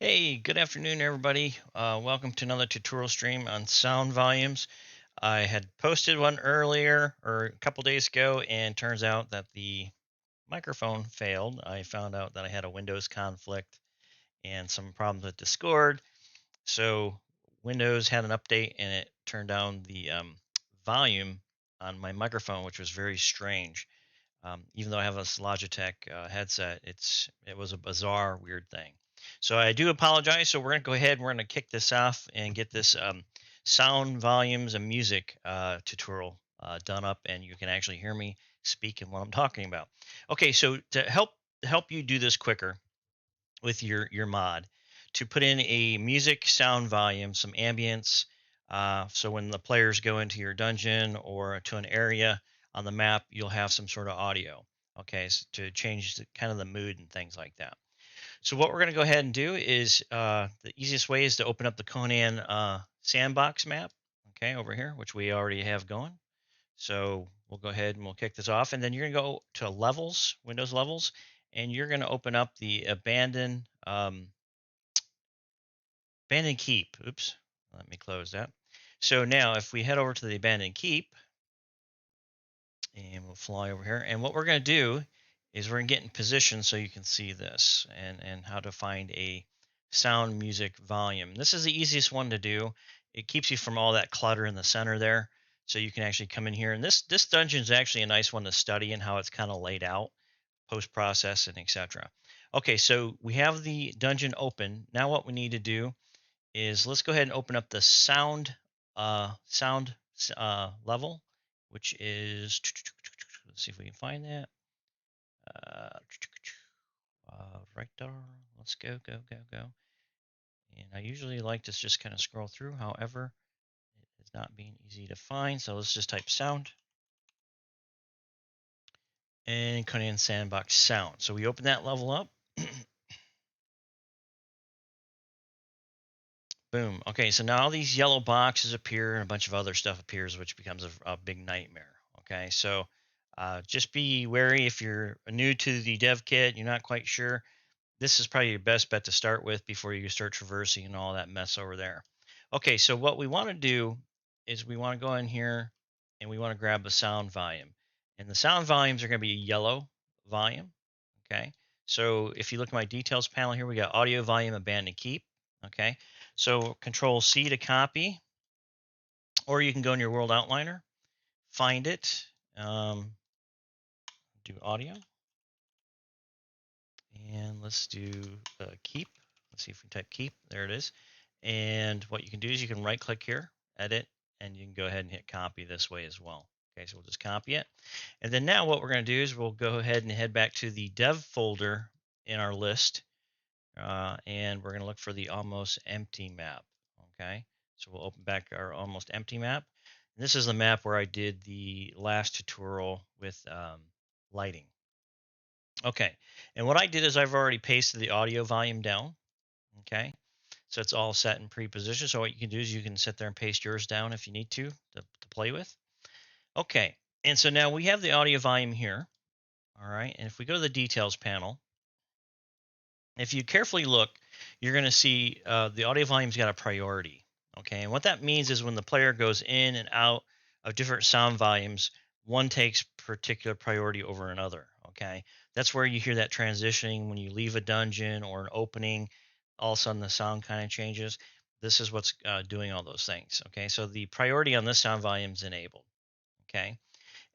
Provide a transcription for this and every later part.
Hey, good afternoon, everybody. Welcome to another tutorial stream on sound volumes. I had posted one earlier or a couple days ago, and turns out that the microphone failed. I found out that I had a Windows conflict and some problems with Discord. So Windows had an update, and it turned down the volume on my microphone, which was very strange. Even though I have this Logitech headset, it was a bizarre, weird thing. So I do apologize. So we're gonna go ahead and we're gonna kick this off and get this sound volumes and music tutorial done up, and you can actually hear me speak and what I'm talking about. Okay, so to help you do this quicker with your mod, to put in a music sound volume, some ambience. So when the players go into your dungeon or to an area on the map, you'll have some sort of audio. Okay, so to change kind of the mood and things like that. So what we're going to go ahead and do is the easiest way is to open up the Conan sandbox map. Okay, over here, which we already have going. So we'll go ahead and we'll kick this off, and then you're going to go to levels, Windows levels, and you're going to open up the abandoned keep. Oops, let me close that. So now if we head over to the abandoned keep, and we'll fly over here, and what we're going to do is we're going to get in position so you can see this and how to find a sound music volume. This is the easiest one to do. It keeps you from all that clutter in the center there. So you can actually come in here, and this dungeon is actually a nice one to study and how it's kind of laid out, post process, and etc. Okay, so we have the dungeon open. Now what we need to do is let's go ahead and open up the sound level, which is, let's see if we can find that. Uh, right there. Let's go. And I usually like to just kind of scroll through. However, it is not being easy to find. So let's just type sound and Conan Sandbox sound. So we open that level up. Boom. Okay, so now these yellow boxes appear and a bunch of other stuff appears, which becomes a big nightmare. Okay, so just be wary if you're new to the dev kit, you're not quite sure. This is probably your best bet to start with before you start traversing and all that mess over there. Okay, so what we want to do is we want to go in here and we want to grab the sound volume. And the sound volumes are going to be a yellow volume. Okay, so if you look at my details panel here, we got audio volume abandoned keep. Okay, so Control C to copy, or you can go in your world outliner, find it, do audio, and let's do keep. Let's see if we type keep. There it is. And what you can do is you can right click here, edit, and you can go ahead and hit copy this way as well. Okay, so we'll just copy it. And then now what we're going to do is we'll go ahead and head back to the dev folder in our list, and we're going to look for the almost empty map. Okay, so we'll open back our almost empty map. And this is the map where I did the last tutorial with lighting. Okay, and what I did is I've already pasted the audio volume down. Okay, so it's all set in pre-position. So what you can do is you can sit there and paste yours down if you need to play with. Okay, and so now we have the audio volume here. All right, and if we go to the details panel, if you carefully look, you're going to see the audio volume's got a priority. Okay, and what that means is when the player goes in and out of different sound volumes, one takes particular priority over another. Okay, that's where you hear that transitioning when you leave a dungeon or an opening. All of a sudden, the sound kind of changes. This is what's doing all those things. Okay, so the priority on this sound volume is enabled. Okay,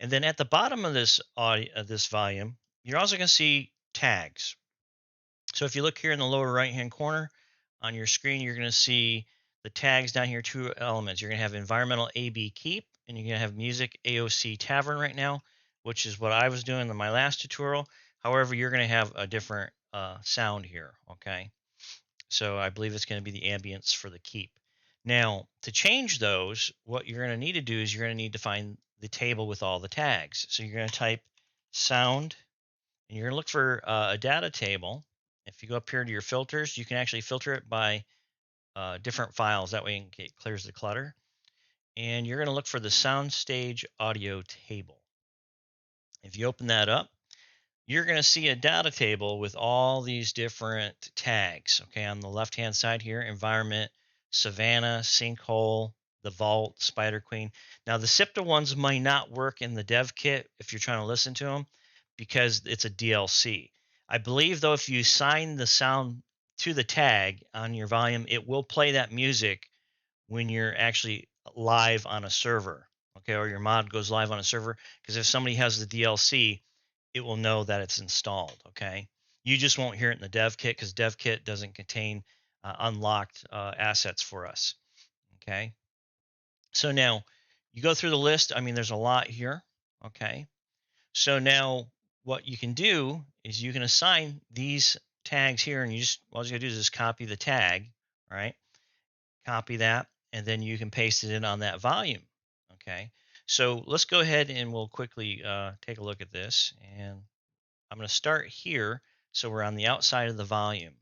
and then at the bottom of this audio, this volume, you're also going to see tags. So if you look here in the lower right hand corner on your screen, you're going to see the tags down here, two elements. You're going to have environmental AB keep, and you're going to have music AOC tavern right now, which is what I was doing in my last tutorial. However, you're going to have a different sound here. Okay, so I believe it's going to be the ambience for the keep. Now, to change those, what you're going to need to do is you're going to need to find the table with all the tags. So you're going to type sound, and you're going to look for a data table. If you go up here to your filters, you can actually filter it by different files. That way it clears the clutter. And you're going to look for the soundstage audio table. If you open that up, you're going to see a data table with all these different tags. Okay, on the left hand side here, environment, savanna, sinkhole, the vault, spider queen. Now, the SIPTA ones might not work in the dev kit if you're trying to listen to them because it's a DLC. I believe, though, if you assign the sound to the tag on your volume, it will play that music when you're actually live on a server, okay, or your mod goes live on a server, because if somebody has the DLC, it will know that it's installed, okay? You just won't hear it in the dev kit because dev kit doesn't contain unlocked assets for us, okay? So now you go through the list. I mean, there's a lot here, okay? So now what you can do is you can assign these tags here, and all you gotta do is just copy the tag, right? Copy that, and then you can paste it in on that volume. Okay, so let's go ahead and we'll quickly take a look at this. And I'm going to start here. So we're on the outside of the volume.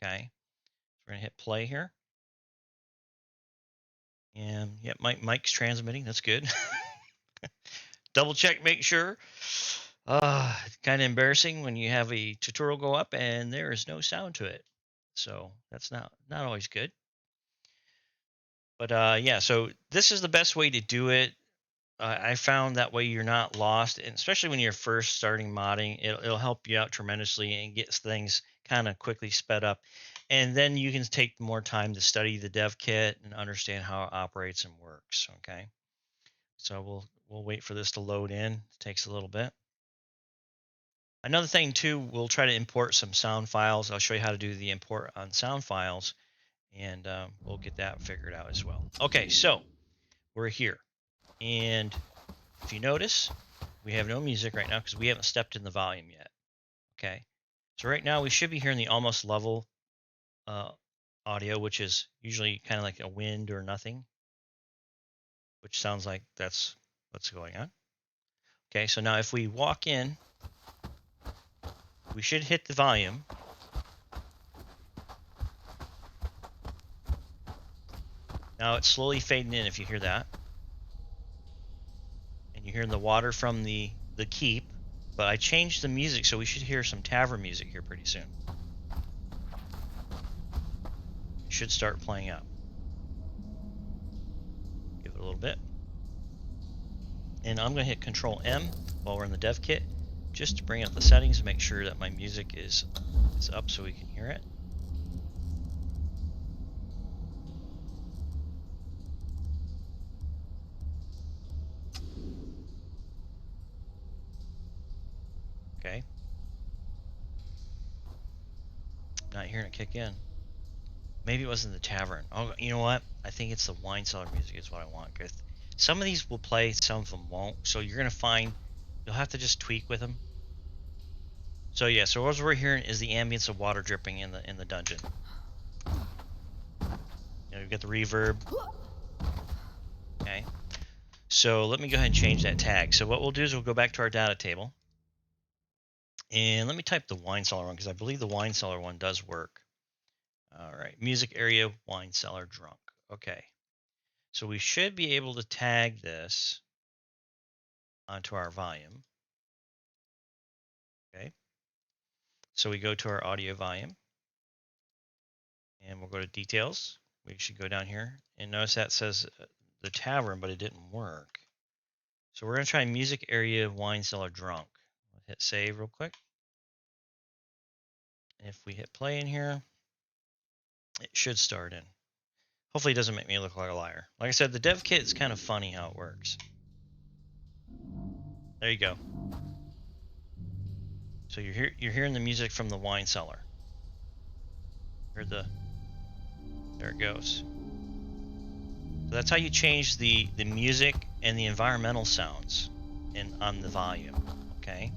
Okay, so we're going to hit play here. And yep, Mike's transmitting. That's good. Double check, make sure. It's kind of embarrassing when you have a tutorial go up and there is no sound to it. So that's not always good. But yeah, so this is the best way to do it. I found that way you're not lost, and especially when you're first starting modding, it'll help you out tremendously and gets things kind of quickly sped up. And then you can take more time to study the dev kit and understand how it operates and works. Okay, so we'll wait for this to load in. It takes a little bit. Another thing too, we'll try to import some sound files. I'll show you how to do the import on sound files, and we'll get that figured out as well. Okay, so we're here, and if you notice, we have no music right now because we haven't stepped in the volume yet. Okay, so right now we should be hearing the almost level audio, which is usually kind of like a wind or nothing, which sounds like that's what's going on. Okay, so now if we walk in, we should hit the volume. Now it's slowly fading in if you hear that. And you're hearing the water from the keep, but I changed the music, so we should hear some tavern music here pretty soon. It should start playing up. Give it a little bit. And I'm going to hit Control M while we're in the dev kit, just to bring up the settings and make sure that my music is up so we can hear it. Okay. Not hearing it kick in. Maybe it wasn't the tavern. Oh, you know what? I think it's the wine cellar music is what I want. Cause some of these will play, some of them won't. So you're going to find you'll have to just tweak with them. So yeah, so what we're hearing is the ambience of water dripping in the dungeon. You've got the reverb. Okay. So let me go ahead and change that tag. So what we'll do is we'll go back to our data table. And let me type the wine cellar one because I believe the wine cellar one does work. All right, music area, wine cellar, drunk. Okay, so we should be able to tag this onto our volume. Okay, so we go to our audio volume and we'll go to details. We should go down here and notice that says the tavern, but it didn't work. So we're going to try music area, wine cellar, drunk. We'll hit save real quick. And if we hit play in here, it should start in. Hopefully it doesn't make me look like a liar. Like I said, the dev kit is kind of funny how it works. There you go. So you're hearing the music from the wine cellar. There it goes. So that's how you change the music and the environmental sounds on the volume. Okay.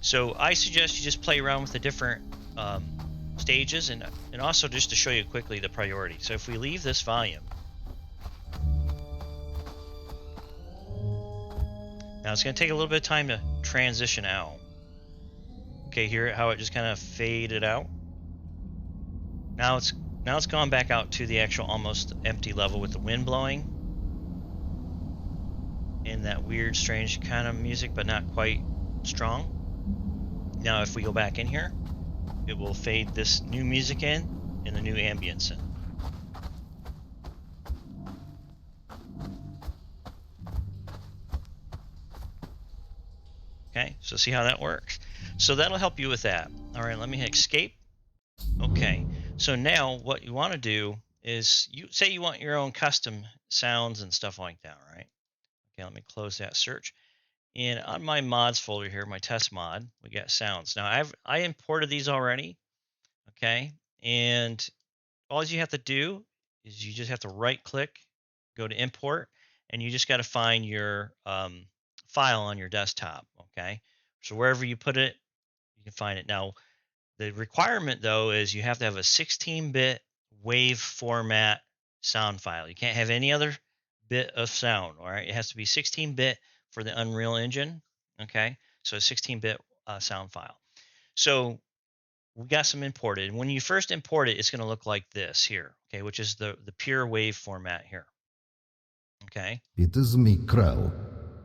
So I suggest you just play around with the different stages and also just to show you quickly the priority. So if we leave this volume, now it's going to take a little bit of time to transition out. Okay, hear how it just kind of faded out. Now it's gone back out to the actual almost empty level with the wind blowing and that weird, strange kind of music, but not quite strong. Now, if we go back in here, it will fade this new music in and the new ambience in. Okay, so see how that works? So that'll help you with that. All right, let me hit escape. Okay, so now what you want to do is you say you want your own custom sounds and stuff like that, right? Okay, let me close that search. And on my mods folder here, my test mod, we got sounds. Now I imported these already, okay? And all you have to do is you just have to right click, go to import, and you just got to find your file on your desktop, okay? So wherever you put it, you can find it. Now, the requirement though is you have to have a 16-bit wave format sound file. You can't have any other bit of sound, all right? It has to be 16-bit for the Unreal Engine, okay? So a 16-bit sound file. So we got some imported. When you first import it, it's going to look like this here, okay, which is the pure wave format here, okay? It is me, Crow.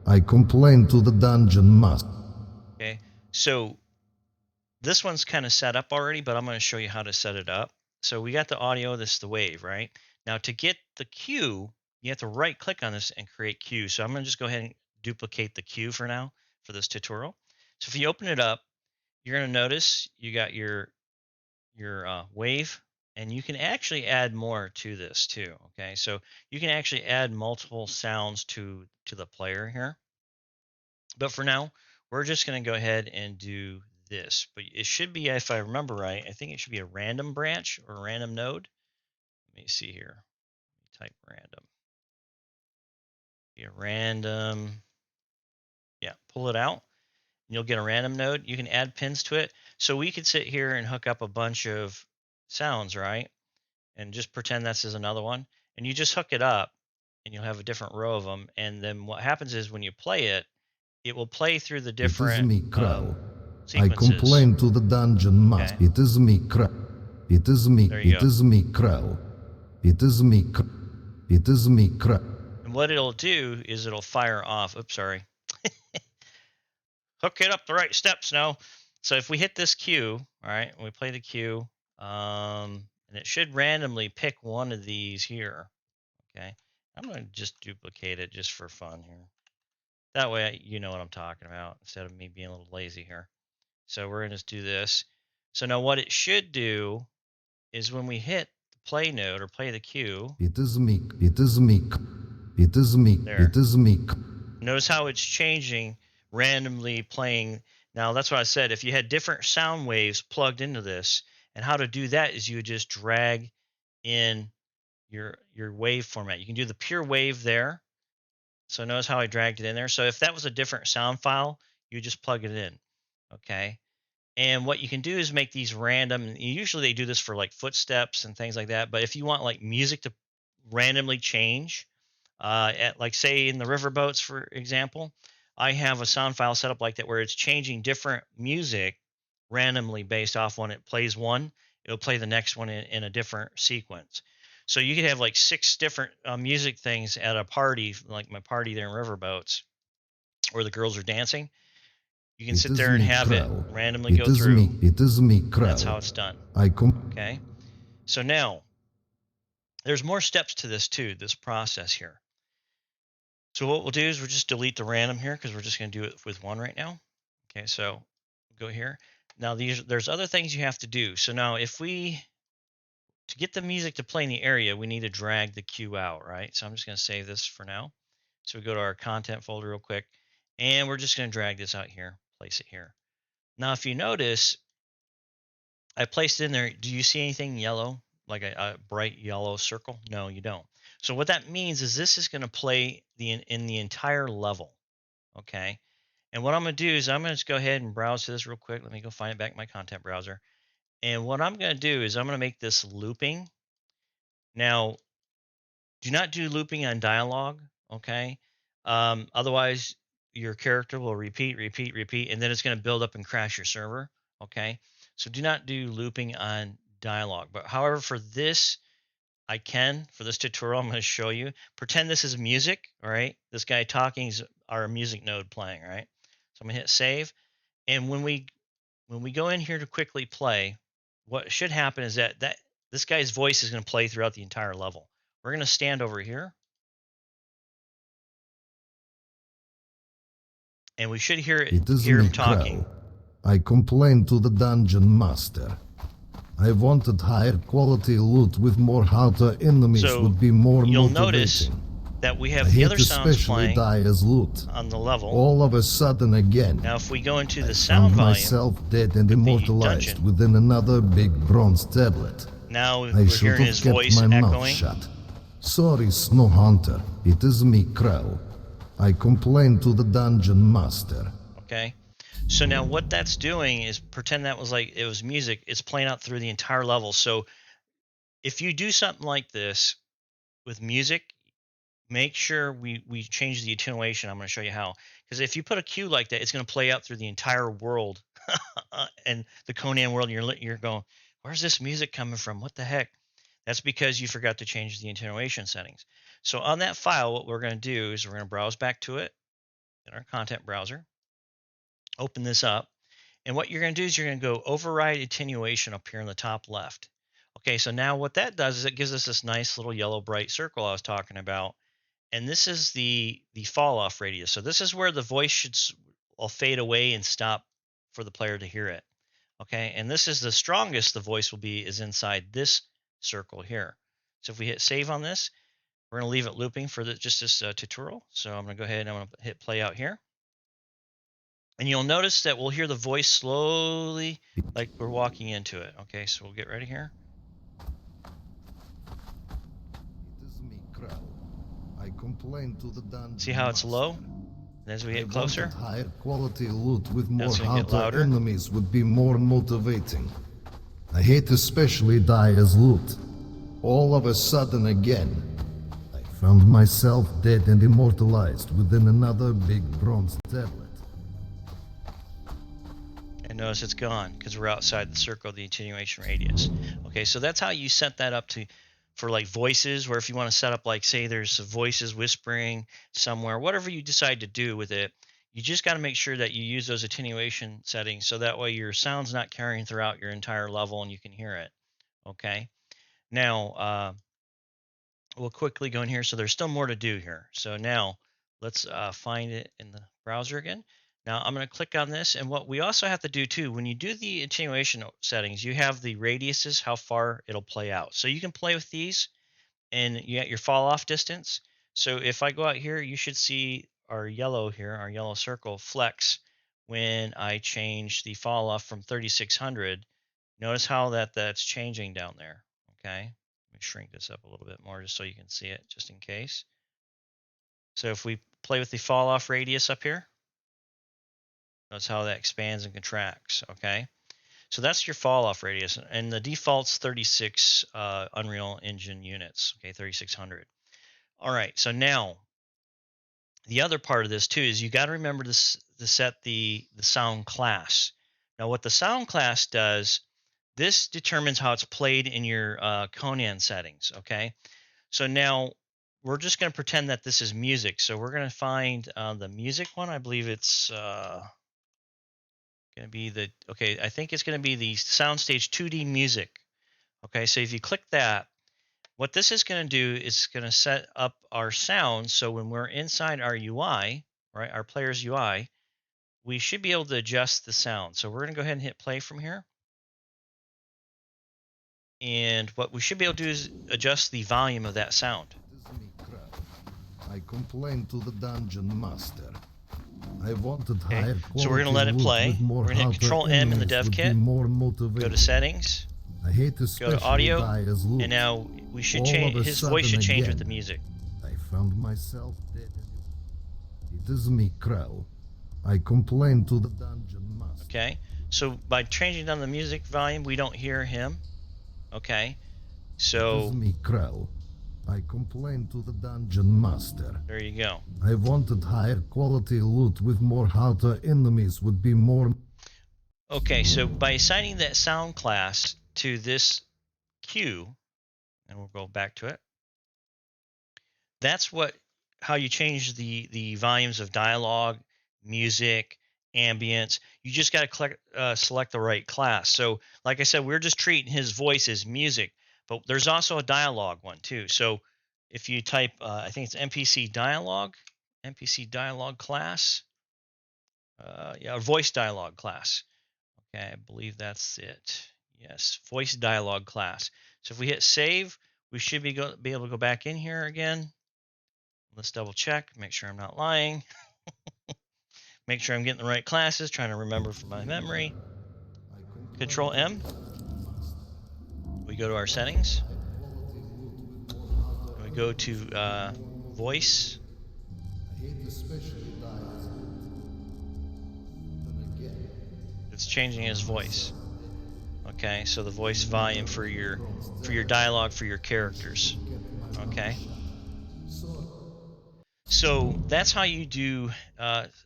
I complain to the dungeon master. Okay, so this one's kind of set up already, but I'm going to show you how to set it up. So we got the audio, this is the wave, right? Now to get the cue, you have to right click on this and create cue. So I'm going to just go ahead and duplicate the cue for now for this tutorial. So if you open it up, you're going to notice you got your wave, and you can actually add more to this too. Okay, so you can actually add multiple sounds to the player here. But for now, we're just going to go ahead and do this. But it should be, if I remember right, I think it should be a random branch or a random node. Let me see here. Type random. Be a random. Yeah, pull it out. And you'll get a random node. You can add pins to it. So we could sit here and hook up a bunch of sounds, right? And just pretend this is another one. And you just hook it up and you'll have a different row of them. And then what happens is when you play it, it will play through the It is different me, Crow. I sequences. complain to the dungeon master. Okay. It is me, Crow. It is me. There you It go. is me, Crow. It is me. It is me, Crow. And what it'll do is it'll fire off. Oops, sorry. Hook it up the right steps now. So if we hit this cue, all right, we play the cue, and it should randomly pick one of these here. Okay. I'm going to just duplicate it just for fun here. That way, you know what I'm talking about instead of me being a little lazy here. So we're going to just do this. So now what it should do is when we hit the play node or play the cue. It is me. It is me. It is me. There. It is me. Notice how it's changing, randomly playing. Now that's what I said. If you had different sound waves plugged into this, and how to do that is you would just drag in your wave format. You can do the pure wave there. So notice how I dragged it in there. So if that was a different sound file, you just plug it in. Okay. And what you can do is make these random. Usually they do this for like footsteps and things like that. But if you want like music to randomly change, at like say in the riverboats, for example, I have a sound file set up like that where it's changing different music randomly based off when it plays one, it'll play the next one in a different sequence. So you could have like 6 different music things at a party, like my party there in riverboats, where the girls are dancing. You can sit there and have it randomly go through. It is me, Crow. That's how it's done. Okay. So now there's more steps to this too, this process here. So what we'll do is we'll just delete the random here because we're just going to do it with one right now. Okay, so go here. Now there's other things you have to do. So now to get the music to play in the area, we need to drag the cue out, right? So I'm just going to save this for now. So we go to our content folder real quick, and we're just going to drag this out here, place it here. Now, if you notice, I placed it in there. Do you see anything yellow, like a bright yellow circle? No, you don't. So what that means is this is going to play in the entire level, okay? And what I'm going to do is I'm going to just go ahead and browse to this real quick. Let me go find it back in my content browser. And what I'm going to do is I'm going to make this looping. Now, do not do looping on dialogue, okay? Otherwise, your character will repeat, and then it's going to build up and crash your server, okay? So do not do looping on dialogue. But however, for this, for this tutorial, I'm going to show you. Pretend this is music, all right? This guy talking is our music node playing, right? So I'm going to hit save. And when we when we go in here to quickly play, what should happen is that this guy's voice is going to play throughout the entire level. We're going to stand over here, and we should It is hear me, him talking. Crow. I complained to the dungeon master. I wanted higher quality loot with more harder enemies So would be more you'll notice motivating. that we I have the hate other sounds especially playing die as loot. on the level. All of a sudden again, Now, if we go into I the sound found volume myself dead and with the immortalized dungeon, within another big bronze tablet. now I we're should hearing have his kept voice my mouth echoing. shut. Sorry, Snow Hunter. It is me, Crow. I complained to the dungeon master. Okay. So now what that's doing is pretend that was like it was music. It's playing out through the entire level. So if you do something like this with music, make sure we change the attenuation. I'm going to show you how. Because if you put a cue like that, it's going to play out through the entire world and the Conan world. You're going, where's this music coming from? What the heck? That's because you forgot to change the attenuation settings. So on that file, what we're going to do is we're going to browse back to it in our content browser. Open this up. And what you're going to do is you're going to go override attenuation up here in the top left. Okay, so now what that does is it gives us this nice little yellow bright circle I was talking about. And this is the fall off radius. So this is where the voice will fade away and stop for the player to hear it. Okay, and this is the strongest the voice will be is inside this circle here. So if we hit save on this, we're going to leave it looping for just this tutorial. So I'm going to go ahead and I'm going to hit play out here. And you'll notice that we'll hear the voice slowly, like we're walking into it. Okay, so we'll get ready here. It is me, Crow. I complained to the dungeon See how it's master. low? And as we get closer, Higher quality loot with now more it's going to get harder louder. enemies would be more motivating. I hate especially die as loot. All of a sudden again, I found myself dead and immortalized within another big bronze tablet. And notice it's gone because we're outside the circle of the attenuation radius. Okay, so that's how you set that up for like voices, where if you want to set up like, say there's voices whispering somewhere, whatever you decide to do with it, you just got to make sure that you use those attenuation settings so that way your sound's not carrying throughout your entire level and you can hear it. Okay, now we'll quickly go in here. So there's still more to do here. So now let's find it in the browser again. Now I'm going to click on this, and what we also have to do too, when you do the attenuation settings, you have the radiuses, how far it'll play out. So you can play with these, and you got your fall off distance. So if I go out here, you should see our yellow here, our yellow circle flex when I change the fall off from 3600. Notice how that's changing down there. Okay, let me shrink this up a little bit more just so you can see it, just in case. So if we play with the fall off radius up here, notice how that expands and contracts. Okay, so that's your fall off radius, and the default's 36 Unreal Engine units. Okay, 3600. All right, so now the other part of this too is you got to remember to set the sound class. Now, what the sound class does, this determines how it's played in your Conan settings. Okay, so now we're just going to pretend that this is music. So we're going to find the music one. I believe it's going to be I think it's going to be the soundstage 2D music. Okay, so if you click that, what this is going to do is going to set up our sound. So when we're inside our UI, right, our player's UI, we should be able to adjust the sound. So we're going to go ahead and hit play from here. And what we should be able to do is adjust the volume of that sound. It is me, Crow. I complained to the dungeon master. I wanted Okay, higher so we're going to let it loot play. with more We're going to hit harder Control M in the enemies dev would be kit. more Go motivating. to settings. I hate Go especially to audio. die as loot. And now we should All change. of a His voice should sudden change with again, the music. I found myself dead. It is me, Crow. I complained to the dungeon master. Okay, so by changing down the music volume, we don't hear him. Okay, It so is me, Crow. I complained to the dungeon master. there you go. I wanted higher quality loot with more harder enemies would be more. Okay, so by assigning that sound class to this cue, and we'll go back to it, that's how you change the volumes of dialogue, music, ambience. You just got to select the right class. So, like I said, we're just treating his voice as music, but there's also a dialogue one too. So, if you type, I think it's NPC dialogue class, yeah, voice dialogue class. Okay, I believe that's it. Yes, voice dialogue class. So if we hit save, we should be able to go back in here again. Let's double check, make sure I'm not lying. Make sure I'm getting the right classes, trying to remember from my memory. Control M. We go to our settings. And we go to voice. It's changing his voice. Okay, so the voice volume for your dialogue for your characters. Okay. So that's how you do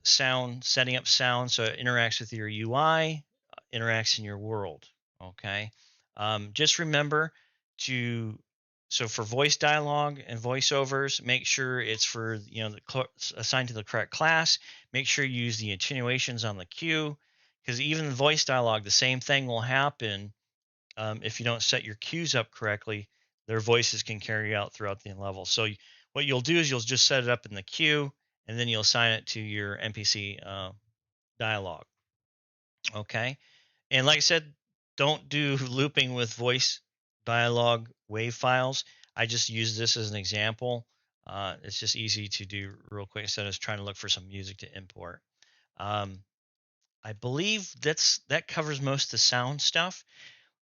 sound, setting up sound so it interacts with your UI, interacts in your world. Okay. Just remember to, so for voice dialogue and voiceovers, make sure it's for, assigned to the correct class. Make sure you use the attenuations on the cue, because even the voice dialogue, the same thing will happen if you don't set your cues up correctly. Their voices can carry out throughout the level. So what you'll do is you'll just set it up in the queue, and then you'll assign it to your NPC dialogue. Okay, and like I said, don't do looping with voice dialogue wave files. I just use this as an example. It's just easy to do real quick instead of trying to look for some music to import. Um, I believe that covers most of the sound stuff.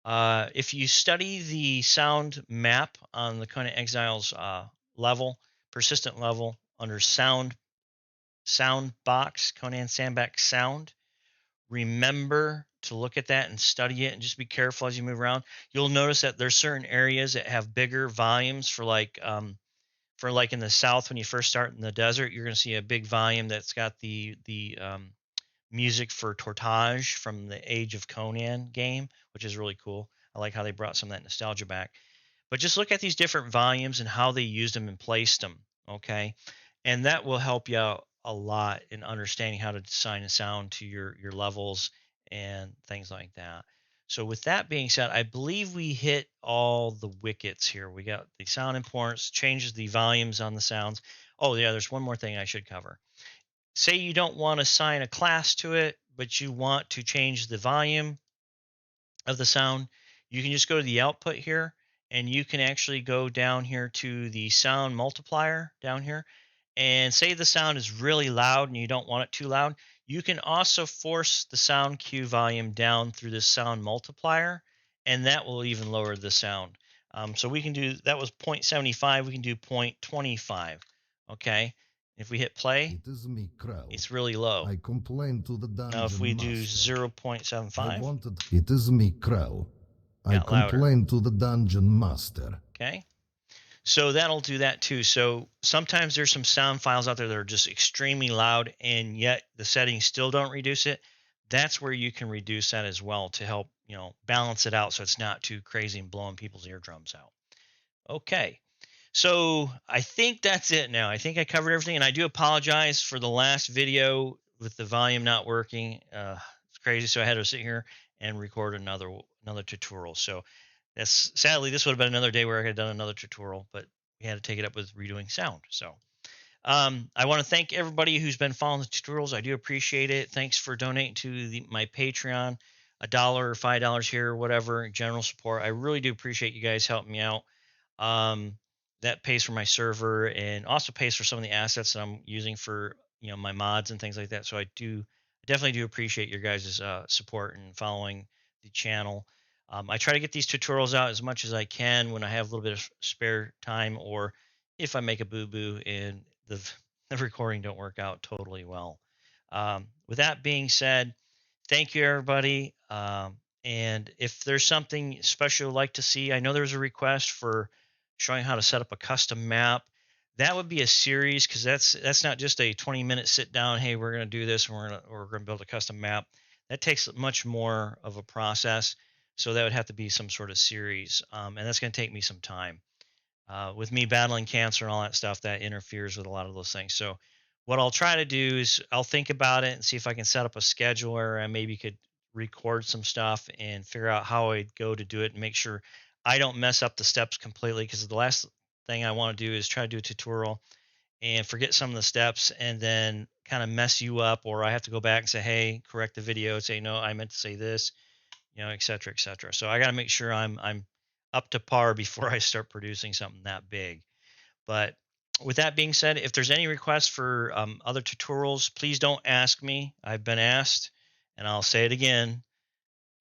If you study the sound map on the Conan Exiles level, persistent level under sound box, Conan Sandbox sound, remember to look at that and study it and just be careful as you move around. You'll notice that there's certain areas that have bigger volumes for like in the south when you first start in the desert, you're going to see a big volume that's got the music for Tortage from the Age of Conan game, which is really cool. I like how they brought some of that nostalgia back. But just look at these different volumes and how they used them and placed them, okay? And that will help you out a lot in understanding how to assign a sound to your levels and things like that. So with that being said, I believe we hit all the wickets here. We got the sound importance, changes the volumes on the sounds. Oh yeah, there's one more thing I should cover. Say you don't want to assign a class to it, but you want to change the volume of the sound, you can just go to the output here, and you can actually go down here to the sound multiplier down here, and say the sound is really loud and you don't want it too loud. You can also force the sound cue volume down through this sound multiplier, and that will even lower the sound. So we can do, that was 0.75, we can do 0.25. Okay, if we hit play, It is me, Crow. it's really low. I complained to the Now if we dungeon do master. I 0.75, wanted. It is me, Crow. I got louder. complained to the dungeon master. Okay, so that'll do that too. So sometimes there's some sound files out there that are just extremely loud, and yet the settings still don't reduce it. That's where you can reduce that as well to help, balance it out so it's not too crazy and blowing people's eardrums out. Okay, so I think that's it now. I think I covered everything, and I do apologize for the last video with the volume not working. It's crazy, so I had to sit here and record another tutorial. So that's, sadly, this would have been another day where I had done another tutorial, but we had to take it up with redoing sound. So I want to thank everybody who's been following the tutorials. I do appreciate it. Thanks for donating to my Patreon, $1 or $5 here, or whatever, general support. I really do appreciate you guys helping me out. That pays for my server and also pays for some of the assets that I'm using for my mods and things like that. So I definitely do appreciate your guys' support and following the channel. I try to get these tutorials out as much as I can when I have a little bit of spare time, or if I make a boo-boo and the recording don't work out totally well. With that being said, thank you everybody. And if there's something special you'd like to see, I know there's a request for showing how to set up a custom map. That would be a series, because that's not just a 20-minute sit down. Hey, we're going to do this, and we're going to build a custom map. That takes much more of a process. So that would have to be some sort of series, and that's going to take me some time. With me battling cancer and all that stuff, that interferes with a lot of those things. So what I'll try to do is I'll think about it and see if I can set up a schedule where I maybe could record some stuff and figure out how I'd go to do it and make sure I don't mess up the steps completely. Because the last thing I want to do is try to do a tutorial and forget some of the steps and then kind of mess you up, or I have to go back and say, hey, correct the video, say, no, I meant to say this, et cetera, et cetera. So I got to make sure I'm up to par before I start producing something that big. But with that being said, if there's any requests for other tutorials, please don't ask me. I've been asked, and I'll say it again.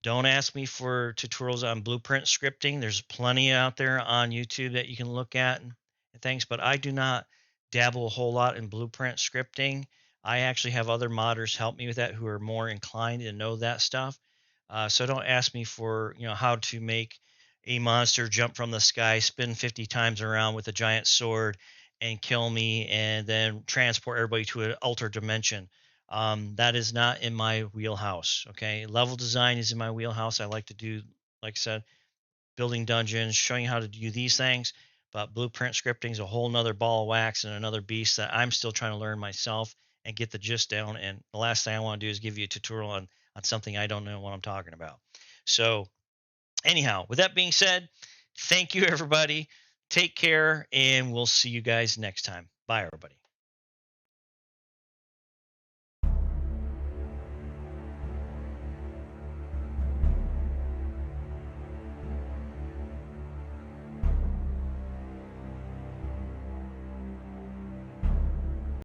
Don't ask me for tutorials on blueprint scripting. There's plenty out there on YouTube that you can look at and things, but I do not dabble a whole lot in blueprint scripting. I actually have other modders help me with that who are more inclined to know that stuff. So don't ask me for how to make a monster jump from the sky, spin 50 times around with a giant sword, and kill me, and then transport everybody to an alter dimension. That is not in my wheelhouse. Okay. Level design is in my wheelhouse. I like to do, like I said, building dungeons, showing you how to do these things. But blueprint scripting is a whole nother ball of wax and another beast that I'm still trying to learn myself and get the gist down. And the last thing I want to do is give you a tutorial on something I don't know what I'm talking about. So, anyhow, with that being said, thank you, everybody. Take care, and we'll see you guys next time. Bye, everybody.